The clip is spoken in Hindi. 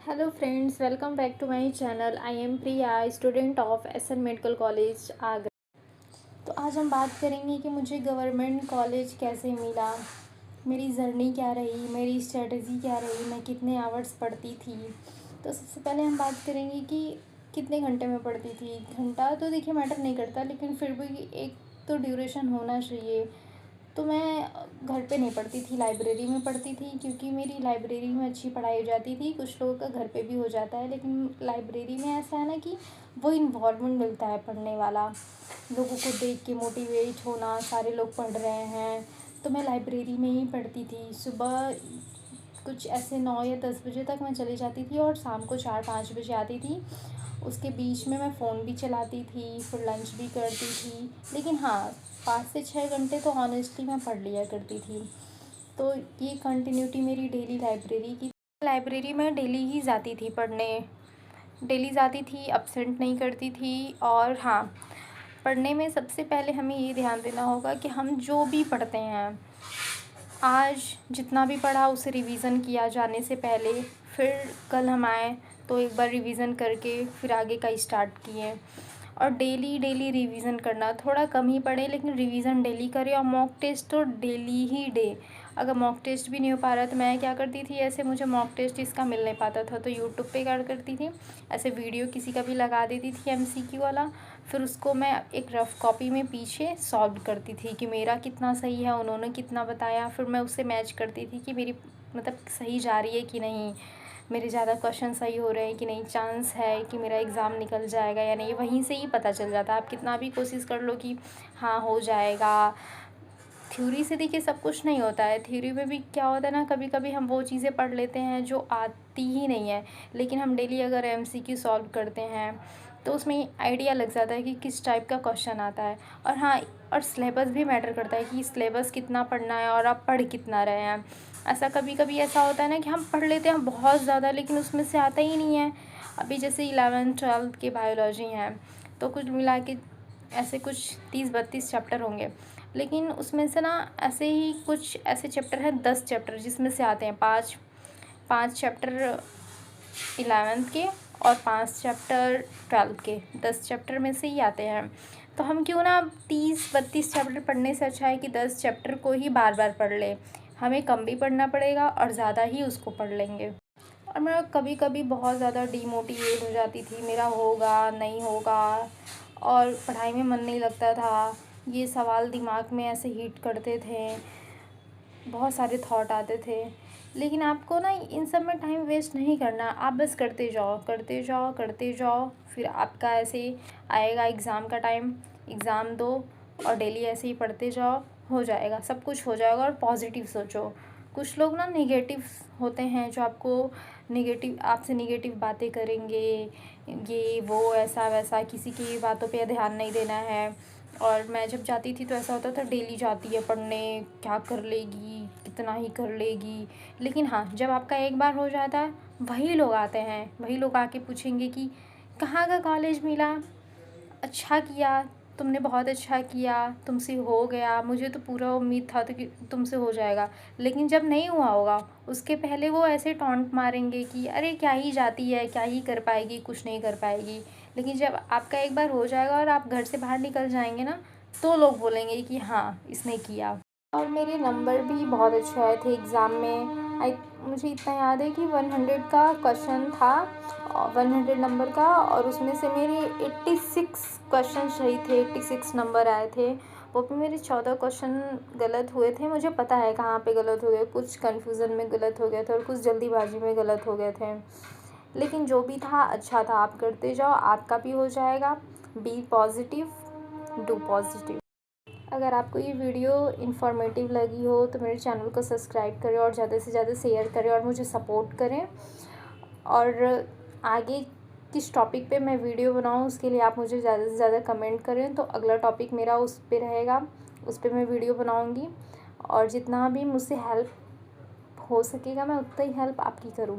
Hello friends, welcome back to my channel. I am Priya, student of S N medical college Agra. तो आज हम बात करेंगे कि मुझे गवर्नमेंट कॉलेज कैसे मिला, मेरी जर्नी क्या रही, मेरी स्ट्रेटजी क्या रही, मैं कितने आवर्स पढ़ती थी। तो सबसे पहले हम बात करेंगे कि कितने घंटे में पढ़ती थी। घंटा तो देखिए मैटर नहीं करता, लेकिन फिर भी एक तो ड्यूरेशन होना चाहिए। तो मैं घर पे नहीं पढ़ती थी, लाइब्रेरी में पढ़ती थी, क्योंकि मेरी लाइब्रेरी में अच्छी पढ़ाई हो जाती थी। कुछ लोगों का घर पे भी हो जाता है, लेकिन लाइब्रेरी में ऐसा है ना कि वो इन्वॉल्वमेंट मिलता है पढ़ने वाला, लोगों को देख के मोटिवेट होना, सारे लोग पढ़ रहे हैं। तो मैं लाइब्रेरी में ही पढ़ती थी। सुबह कुछ ऐसे 9 या 10 बजे तक मैं चली जाती थी और शाम को 4-5 बजे आती थी। उसके बीच में मैं फ़ोन भी चलाती थी, फिर लंच भी करती थी। लेकिन हाँ, 5 से 6 घंटे तो ऑनेस्टली मैं पढ़ लिया करती थी। तो ये कंटिन्यूटी मेरी डेली लाइब्रेरी की। लाइब्रेरी में डेली ही जाती थी पढ़ने, डेली जाती थी, अब्सेंट नहीं करती थी। और हाँ, पढ़ने में सबसे पहले हमें ये ध्यान देना होगा कि हम जो भी पढ़ते हैं, आज जितना भी पढ़ा उसे रिवीज़न किया जाने से पहले। फिर कल हम आए तो एक बार रिवीज़न करके फिर आगे का स्टार्ट किए। और डेली डेली रिवीज़न करना, थोड़ा कम ही पढ़े लेकिन रिवीज़न डेली करें। और मॉक टेस्ट तो डेली ही डे। अगर मॉक टेस्ट भी नहीं हो पा रहा तो मैं क्या करती थी, ऐसे मुझे मॉक टेस्ट इसका मिल नहीं पाता था तो यूट्यूब पे क्या करती थी, ऐसे वीडियो किसी का भी लगा देती थी एमसीक्यू वाला। फिर उसको मैं एक रफ़ कॉपी में पीछे सॉल्व करती थी कि मेरा कितना सही है, उन्होंने कितना बताया। फिर मैं उससे मैच करती थी कि मेरी मतलब सही जा रही है कि नहीं, मेरे ज़्यादा क्वेश्चन सही हो रहे हैं कि नहीं, चांस है कि मेरा एग्ज़ाम निकल जाएगा या नहीं। वहीं से ही पता चल जाता है। आप कितना भी कोशिश कर लो कि हाँ हो जाएगा। थ्योरी से देखिए सब कुछ नहीं होता है। थ्योरी में भी क्या होता है ना, कभी कभी हम वो चीज़ें पढ़ लेते हैं जो आती ही नहीं है, लेकिन हम डेली अगर एमसीक्यू सॉल्व करते हैं तो उसमें आइडिया लग जाता है कि किस टाइप का क्वेश्चन आता है। और हाँ, और सिलेबस भी मैटर करता है कि सिलेबस कितना पढ़ना है और आप पढ़ कितना रहे हैं। ऐसा कभी कभी ऐसा होता है ना कि हम पढ़ लेते हैं बहुत ज़्यादा, लेकिन उसमें से आता ही नहीं है। अभी जैसे 11th-12th के बायोलॉजी हैं, तो कुछ मिला के ऐसे कुछ 30-32 चैप्टर होंगे, लेकिन उसमें से ना ऐसे ही कुछ ऐसे चैप्टर हैं, 10 चैप्टर जिसमें से आते हैं पाँच पाँच चैप्टर 11th के और 5 चैप्टर 12th के। 10 चैप्टर में से ही आते हैं। तो हम क्यों ना 30-32 चैप्टर पढ़ने से अच्छा है कि 10 चैप्टर को ही बार बार पढ़ ले। हमें कम भी पढ़ना पड़ेगा और ज़्यादा ही उसको पढ़ लेंगे। और मैं कभी कभी बहुत ज़्यादा डीमोटिवेट हो जाती थी, मेरा होगा नहीं होगा, और पढ़ाई में मन नहीं लगता था। ये सवाल दिमाग में ऐसे हिट करते थे, बहुत सारे थॉट आते थे। लेकिन आपको ना इन सब में टाइम वेस्ट नहीं करना, आप बस करते जाओ करते जाओ करते जाओ। फिर आपका ऐसे आएगा एग्ज़ाम का टाइम, एग्ज़ाम दो और डेली ऐसे ही पढ़ते जाओ, हो जाएगा, सब कुछ हो जाएगा। और पॉजिटिव सोचो। कुछ लोग ना नेगेटिव होते हैं जो आपको नेगेटिव, आपसे नेगेटिव बातें करेंगे, ये वो ऐसा वैसा, किसी की बातों पे ध्यान नहीं देना है। और मैं जब जाती थी तो ऐसा होता था, डेली जाती है पढ़ने, क्या कर लेगी, कितना ही कर लेगी। लेकिन हाँ, जब आपका एक बार हो जाता है, वही लोग आते हैं, वही लोग आके पूछेंगे कि कहाँ का कॉलेज मिला, अच्छा किया, तुमने बहुत अच्छा किया, तुमसे हो गया, मुझे तो पूरा उम्मीद था तो कि तुमसे हो जाएगा। लेकिन जब नहीं हुआ होगा, उसके पहले वो ऐसे टॉन्ट मारेंगे कि अरे क्या ही जाती है, क्या ही कर पाएगी, कुछ नहीं कर पाएगी। लेकिन जब आपका एक बार हो जाएगा और आप घर से बाहर निकल जाएंगे ना, तो लोग बोलेंगे कि हाँ इसने किया। और मेरे नंबर भी बहुत अच्छे आए थे एग्ज़ाम में। मुझे इतना याद है कि 100 का क्वेश्चन था, 100 नंबर का, और उसमें से मेरे 86 क्वेश्चन सही थे, 86 नंबर आए थे। वो भी मेरे 14 क्वेश्चन गलत हुए थे। मुझे पता है कहाँ पे गलत हो गए, कुछ कन्फ्यूज़न में गलत हो गए थे और कुछ जल्दीबाजी में गलत हो गए थे। लेकिन जो भी था अच्छा था। आप करते जाओ, आपका भी हो जाएगा। Be positive, do positive. अगर आपको ये वीडियो इन्फॉर्मेटिव लगी हो तो मेरे चैनल को सब्सक्राइब करें और ज़्यादा से ज़्यादा शेयर करें और मुझे सपोर्ट करें। और आगे किस टॉपिक पे मैं वीडियो बनाऊँ उसके लिए आप मुझे ज़्यादा से ज़्यादा कमेंट करें, तो अगला टॉपिक मेरा उस पे रहेगा, उस पे मैं वीडियो बनाऊँगी। और जितना भी मुझसे हेल्प हो सकेगा मैं उतना ही हेल्प आपकी करूँगी।